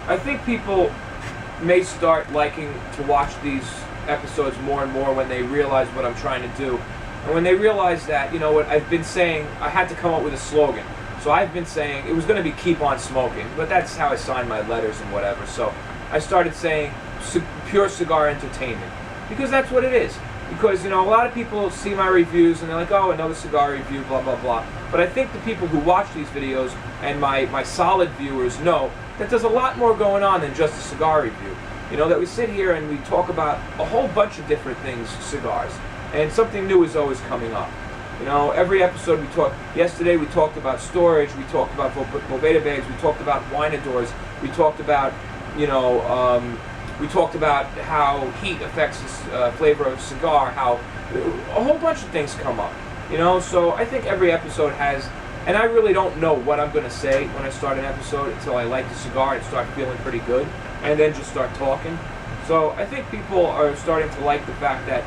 I think people may start liking to watch these episodes more and more when they realize what I'm trying to do. And when they realize that, you know what, I've been saying, I had to come up with a slogan. So I've been saying, it was going to be keep on smoking, but that's how I signed my letters and whatever. So I started saying pure cigar entertainment, because that's what it is. Because, you know, a lot of people see my reviews and they're like, oh, another cigar review, blah, blah, blah. But I think the people who watch these videos and my solid viewers know that there's a lot more going on than just a cigar review. You know, that we sit here and we talk about a whole bunch of different things, cigars. And something new is always coming up. You know, every episode yesterday we talked about storage, we talked about Boveda bags, we talked about wine adors, we talked about, you know, we talked about how heat affects the flavor of a cigar, how a whole bunch of things come up, you know. So I think every episode has, and I really don't know what I'm going to say when I start an episode until I light the cigar and start feeling pretty good, and then just start talking. So I think people are starting to like the fact that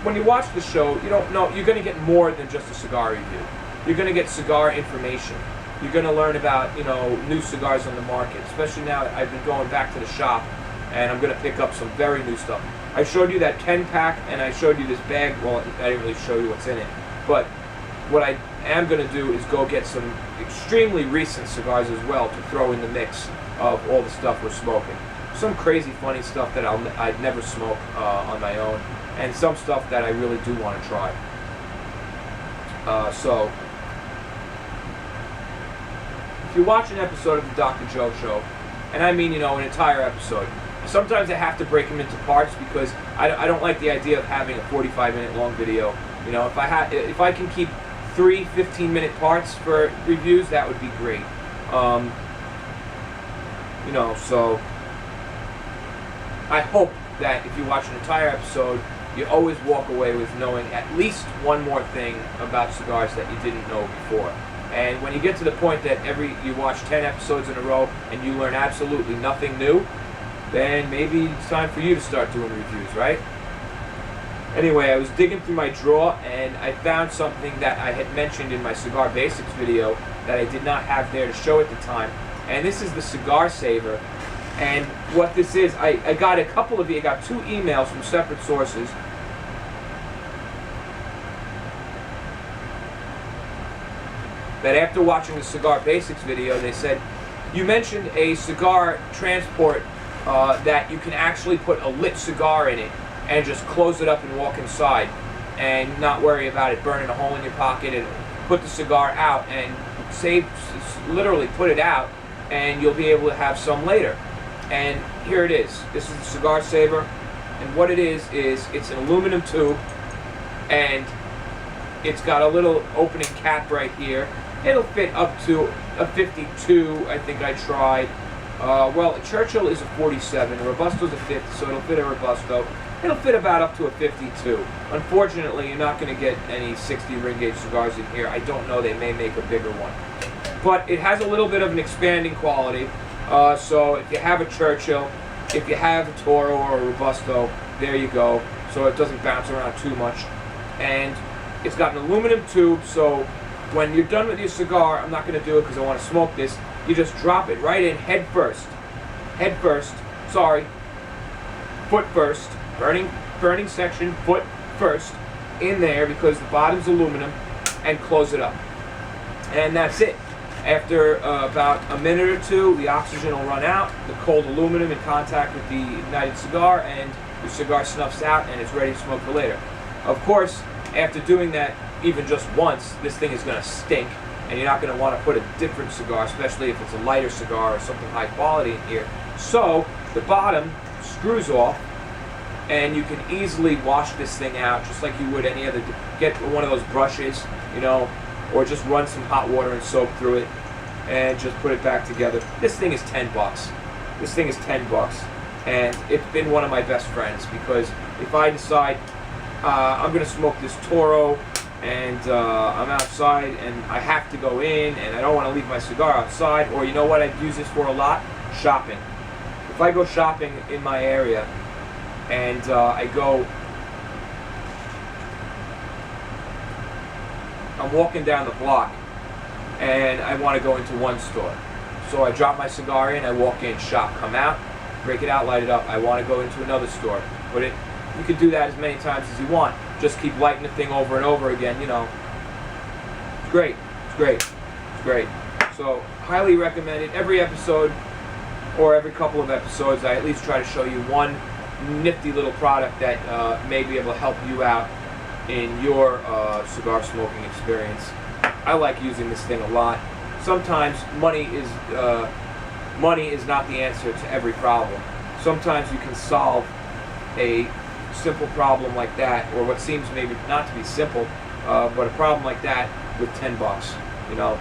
when you watch the show, you don't know, you're going to get more than just a cigar review. You're going to get cigar information. You're going to learn about, you know, new cigars on the market, especially now that I've been going back to the shop and I'm going to pick up some very new stuff. I showed you that 10-pack and I showed you this bag. Well, I didn't really show you what's in it. But what I am going to do is go get some extremely recent cigars as well to throw in the mix of all the stuff we're smoking. Some crazy funny stuff that I'd never smoke on my own, and some stuff that I really do want to try. So if you watch an episode of the Dr. Joe Show, and I mean, you know, an entire episode, sometimes I have to break them into parts because I don't like the idea of having a 45-minute long video. You know, if I can keep 3 15-minute parts for reviews, that would be great. You know, so I hope that if you watch an entire episode, you always walk away with knowing at least one more thing about cigars that you didn't know before. And when you get to the point that you watch 10 episodes in a row and you learn absolutely nothing new, then maybe it's time for you to start doing reviews, right? Anyway, I was digging through my drawer and I found something that I had mentioned in my Cigar Basics video that I did not have there to show at the time. And this is the Cigar Saver. And what this is, I got a couple of, I got 2 emails from separate sources. That after watching the Cigar Basics video, they said, you mentioned a cigar transport that you can actually put a lit cigar in it and just close it up and walk inside and not worry about it burning a hole in your pocket, and put the cigar out and literally put it out, and you'll be able to have some later. And here it is. This is the Cigar Saver, and what it is it's an aluminum tube, and it's got a little opening cap right here. It'll fit up to a 52, I think I tried. Well, Churchill is a 47, a Robusto's a 50, so it'll fit a Robusto. It'll fit about up to a 52. Unfortunately, you're not going to get any 60 ring gauge cigars in here. I don't know, they may make a bigger one. But it has a little bit of an expanding quality. So if you have a Churchill, if you have a Toro or a Robusto, there you go. So it doesn't bounce around too much. And it's got an aluminum tube, so when you're done with your cigar, I'm not going to do it because I want to smoke this, you just drop it right in head first, foot first, burning section, foot first, in there because the bottom's aluminum, and close it up. And that's it. After about a minute or 2, the oxygen will run out, the cold aluminum in contact with the ignited cigar, and the cigar snuffs out and it's ready to smoke for later. Of course, after doing that even just once, this thing is going to stink, and you're not going to want to put a different cigar, especially if it's a lighter cigar or something high quality in here. So the bottom screws off, and you can easily wash this thing out just like you would any other. Get one of those brushes, you know, or just run some hot water and soap through it and just put it back together. This thing is 10 bucks. This thing is 10 bucks, and it's been one of my best friends, because if I decide I'm going to smoke this Toro and I'm outside and I have to go in and I don't want to leave my cigar outside, or you know what I'd use this for a lot? Shopping. If I go shopping in my area and I'm walking down the block and I want to go into one store. So I drop my cigar in, I walk in, shop, come out, break it out, light it up. I want to go into another store. But you can do that as many times as you want. Just keep lighting the thing over and over again, you know. It's great. It's great. It's great. So, highly recommended. Every episode, or every couple of episodes, I at least try to show you one nifty little product that may be able to help you out in your cigar smoking experience. I like using this thing a lot. Sometimes money is not the answer to every problem. Sometimes you can solve a simple problem like that, or what seems maybe not to be simple, but a problem like that with $10, you know,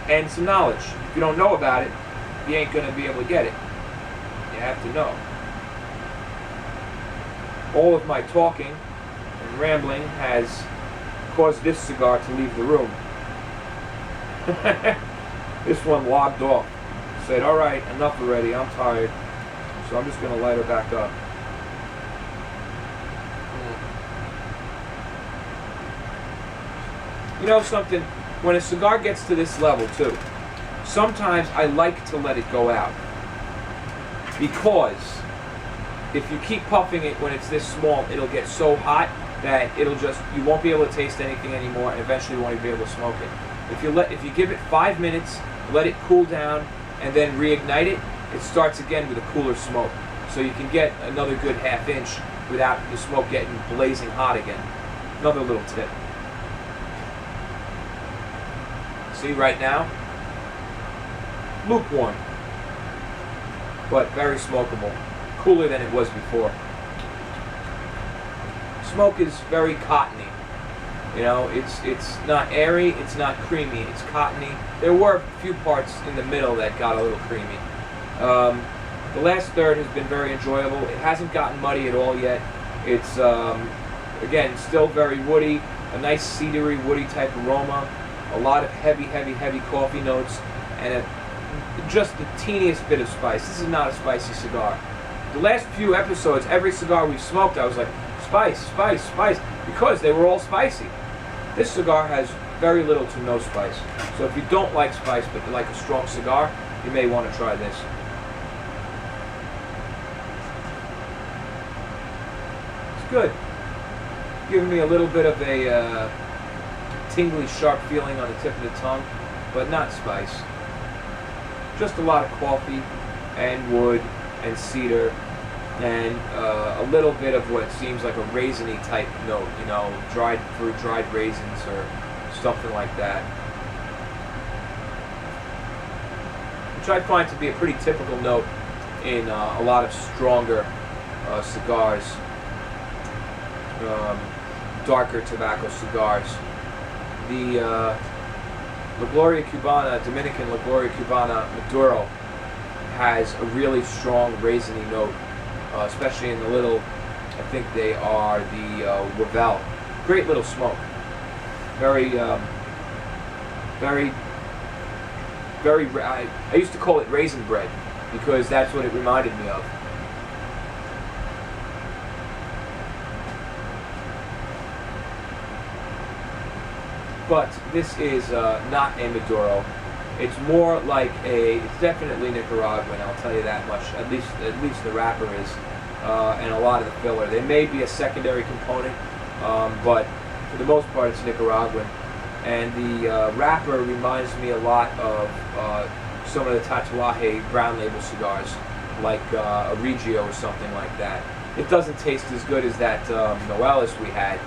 and some knowledge. If you don't know about it, you ain't gonna be able to get it. You have to know. All of my talking and rambling has caused this cigar to leave the room. This one logged off. Said, all right, enough already, I'm tired. So I'm just gonna light her back up. You know something, when a cigar gets to this level too, sometimes I like to let it go out. Because if you keep puffing it when it's this small, it'll get so hot that you won't be able to taste anything anymore, and eventually you won't even be able to smoke it. If you give it 5 minutes, let it cool down, and then reignite it, it starts again with a cooler smoke. So you can get another good ½ inch without the smoke getting blazing hot again. Another little tip. See, right now, lukewarm, but very smokable. Cooler than it was before. Smoke is very cottony. You know, it's not airy, it's not creamy, it's cottony. There were a few parts in the middle that got a little creamy. The last third has been very enjoyable. It hasn't gotten muddy at all yet. It's, again, still very woody, a nice cedary, woody type aroma, a lot of heavy coffee notes, and just the teeniest bit of spice. This is not a spicy cigar. The last few episodes, every cigar we've smoked, I was like, spice, spice, spice, because they were all spicy. This cigar has very little to no spice. So if you don't like spice, but you like a strong cigar, you may want to try this. It's good. Giving me a little bit of a tingly, sharp feeling on the tip of the tongue, but not spice. Just a lot of coffee and wood and cedar and a little bit of what seems like a raisiny type note, you know, dried raisins or something like that. Which I find to be a pretty typical note in a lot of stronger cigars, darker tobacco cigars. The La Gloria Cubana, Dominican La Gloria Cubana Maduro, has a really strong raisiny note, especially in the little, I think they are the Wavell. Great little smoke. Very, I used to call it raisin bread because that's what it reminded me of. But this is not a Maduro. It's more like it's definitely Nicaraguan, I'll tell you that much. At least the wrapper is, and a lot of the filler. There may be a secondary component, but for the most part it's Nicaraguan. And the wrapper reminds me a lot of some of the Tatuaje brown label cigars, like a Regio or something like that. It doesn't taste as good as that Noelis we had.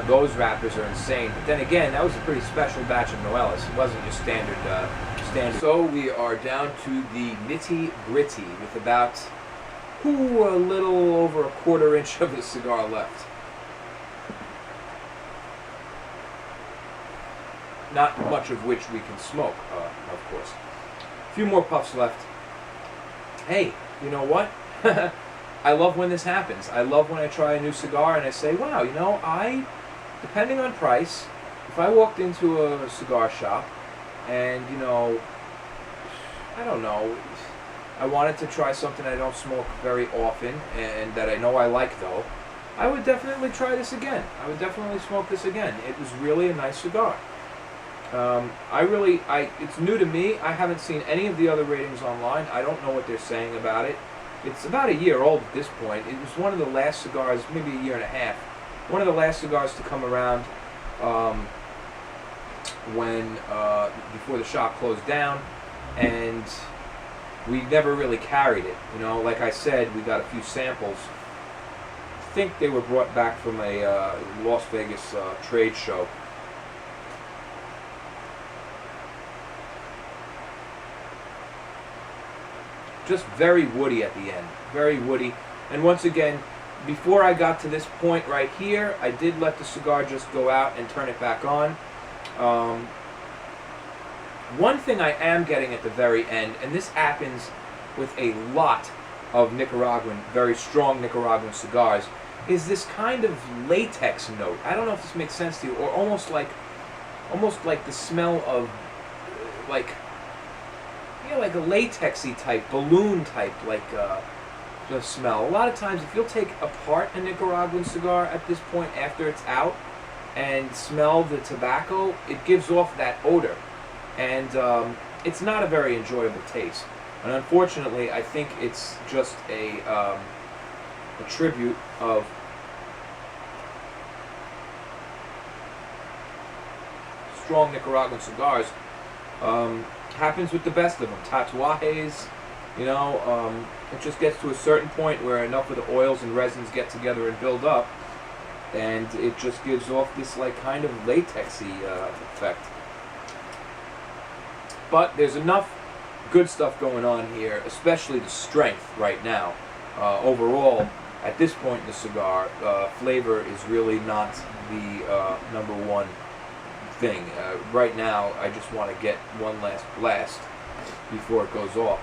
Those wrappers are insane, but then again, that was a pretty special batch of Noelis. It wasn't your standard. So we are down to the nitty gritty with about a little over a quarter inch of the cigar left. Not much of which we can smoke, of course. A few more puffs left. Hey, you know what? I love when this happens. I love when I try a new cigar and I say, wow, you know, depending on price, if I walked into a cigar shop and, you know, I don't know, I wanted to try something I don't smoke very often and that I know I like though, I would definitely try this again. I would definitely smoke this again. It was really a nice cigar. It's new to me. I haven't seen any of the other ratings online. I don't know what they're saying about it. It's about a year old at this point. It was one of the last cigars, maybe a year and a half, one of the last cigars to come around before the shop closed down, and we never really carried it. You know, like I said, we got a few samples. I think they were brought back from a Las Vegas trade show. Just very woody at the end, very woody. And once again, before I got to this point right here, I did let the cigar just go out and turn it back on. One thing I am getting at the very end, and this happens with a lot of Nicaraguan, very strong Nicaraguan cigars, is this kind of latex note. I don't know if this makes sense to you, or almost like the smell of like a latexy type, balloon type, the smell. A lot of times, if you'll take apart a Nicaraguan cigar at this point after it's out and smell the tobacco, it gives off that odor, and it's not a very enjoyable taste. And unfortunately, I think it's just a tribute of strong Nicaraguan cigars. Happens with the best of them. Tatuajes, you know, it just gets to a certain point where enough of the oils and resins get together and build up, and it just gives off this like kind of latexy effect. But there's enough good stuff going on here, especially the strength right now. Overall, at this point in the cigar, flavor is really not the number one thing. Right now, I just want to get one last blast before it goes off.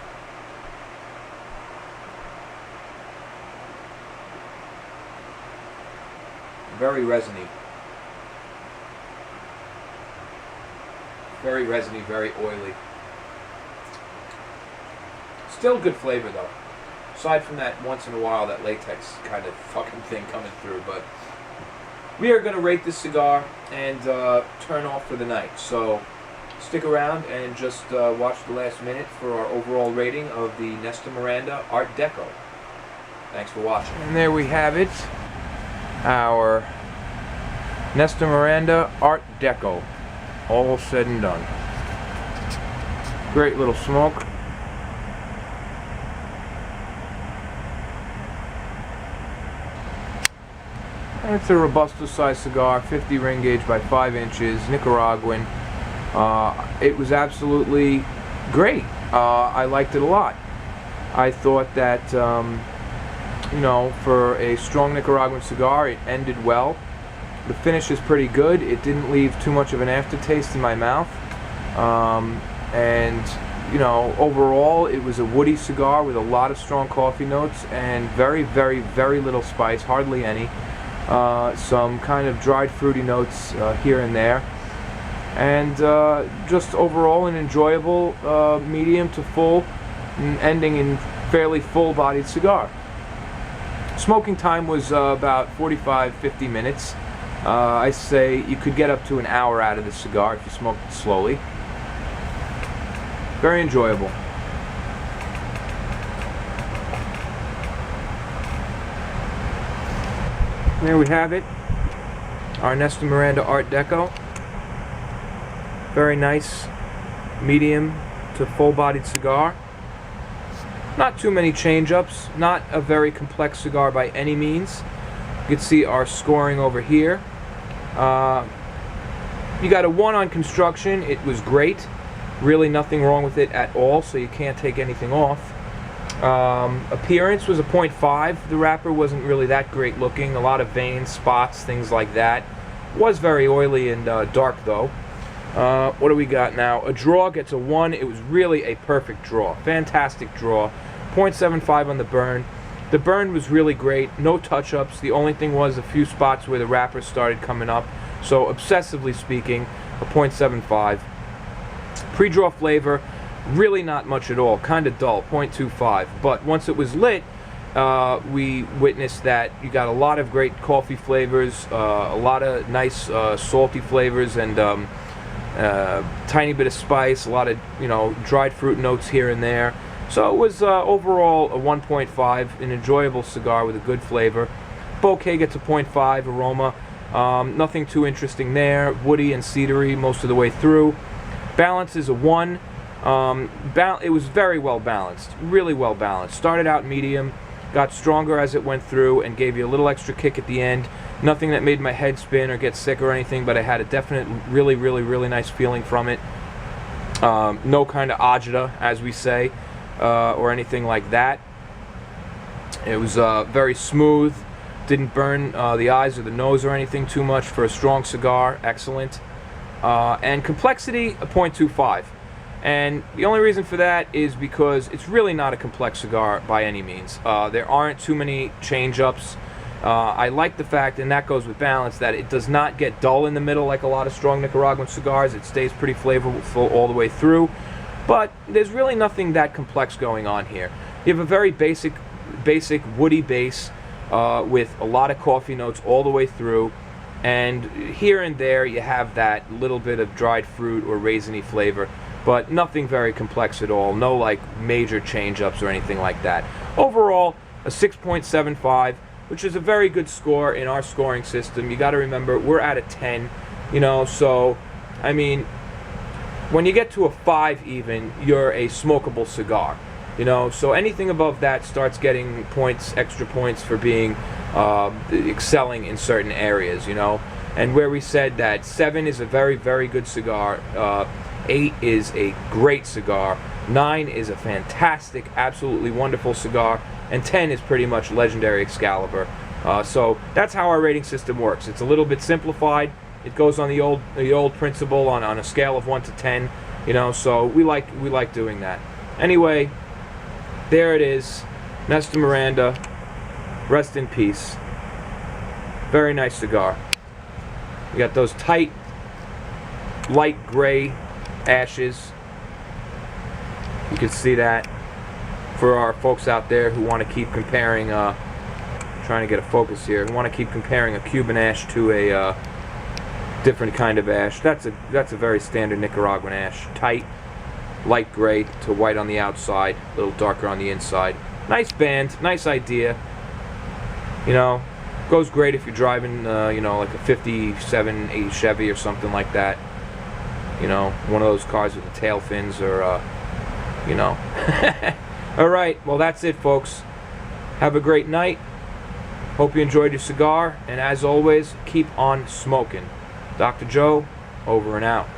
Very resiny. Very resiny, very oily. Still good flavor though. Aside from that once in a while, that latex kind of fucking thing coming through, but we are going to rate this cigar and turn off for the night. So stick around and just watch the last minute for our overall rating of the Nestor Miranda Art Deco. Thanks for watching. And there we have it. Our Nestor Miranda Art Deco. All said and done. Great little smoke. And it's a Robusto size cigar, 50 ring gauge by 5 inches, Nicaraguan. It was absolutely great. I liked it a lot. I thought that, you know, for a strong Nicaraguan cigar, it ended well. The finish is pretty good. It didn't leave too much of an aftertaste in my mouth. And, you know, overall, it was a woody cigar with a lot of strong coffee notes and very, very, very little spice, hardly any. Some kind of dried fruity notes here and there, and just overall an enjoyable medium to full, ending in fairly full-bodied cigar. Smoking time was about 45-50 minutes. I say you could get up to an hour out of the cigar if you smoked it slowly. Very enjoyable. There we have it, our Nestor Miranda Art Deco. Very nice, medium to full-bodied cigar. Not too many change-ups, not a very complex cigar by any means. You can see our scoring over here. You got a 1 on construction. It was great. Really nothing wrong with it at all, so you can't take anything off. Appearance was a 0.5. The wrapper wasn't really that great looking. A lot of veins, spots, things like that. Was very oily and dark though. What do we got now? A draw gets a 1. It was really a perfect draw. Fantastic draw. 0.75 on the burn. The burn was really great. No touch-ups. The only thing was a few spots where the wrapper started coming up. So obsessively speaking, a 0.75. Pre-draw flavor, really not much at all, kind of dull, 0.25. But once it was lit, we witnessed that you got a lot of great coffee flavors, a lot of nice salty flavors, and tiny bit of spice, a lot of, you know, dried fruit notes here and there. So it was overall a 1.5, an enjoyable cigar with a good flavor. Bouquet gets a 0.5 aroma. Nothing too interesting there. Woody and cedary most of the way through. Balance is a 1. It was very well balanced, really well balanced. Started out medium, got stronger as it went through, and gave you a little extra kick at the end. Nothing that made my head spin or get sick or anything, but I had a definite, really, really, really nice feeling from it. No kind of agita, as we say, or anything like that. It was very smooth, didn't burn the eyes or the nose or anything too much for a strong cigar. Excellent. And complexity, a 0.25. And the only reason for that is because it's really not a complex cigar by any means. There aren't too many change-ups. I like the fact, and that goes with balance, that it does not get dull in the middle like a lot of strong Nicaraguan cigars. It stays pretty flavorful all the way through. But there's really nothing that complex going on here. You have a very basic woody base with a lot of coffee notes all the way through. And here and there you have that little bit of dried fruit or raisiny flavor. But nothing very complex at all. No like major change-ups or anything like that. Overall, a 6.75, which is a very good score in our scoring system. You got to remember, we're at a 10, you know, so, I mean, when you get to a 5 even, you're a smokable cigar, you know, so anything above that starts getting points, extra points for being excelling in certain areas, you know, and where we said that 7 is a very, very good cigar, 8 is a great cigar, 9 is a fantastic, absolutely wonderful cigar, and 10 is pretty much legendary Excalibur. So that's how our rating system works. It's a little bit simplified. It goes on the old principle on a scale of 1 to 10, you know. So we like doing that. Anyway, there it is, Nestor Miranda. Rest in peace. Very nice cigar. You got those tight, light gray ashes. You can see that. For our folks out there who want to keep comparing, trying to get a focus here, who want to keep comparing a Cuban ash to a different kind of ash, that's a very standard Nicaraguan ash. Tight, light gray to white on the outside, a little darker on the inside. Nice band, nice idea. You know, goes great if you're driving, you know, like a 57, 80 Chevy or something like that. You know, one of those cars with the tail fins, or, you know. Alright, well that's it, folks. Have a great night. Hope you enjoyed your cigar, and as always, keep on smoking. Dr. Joe, over and out.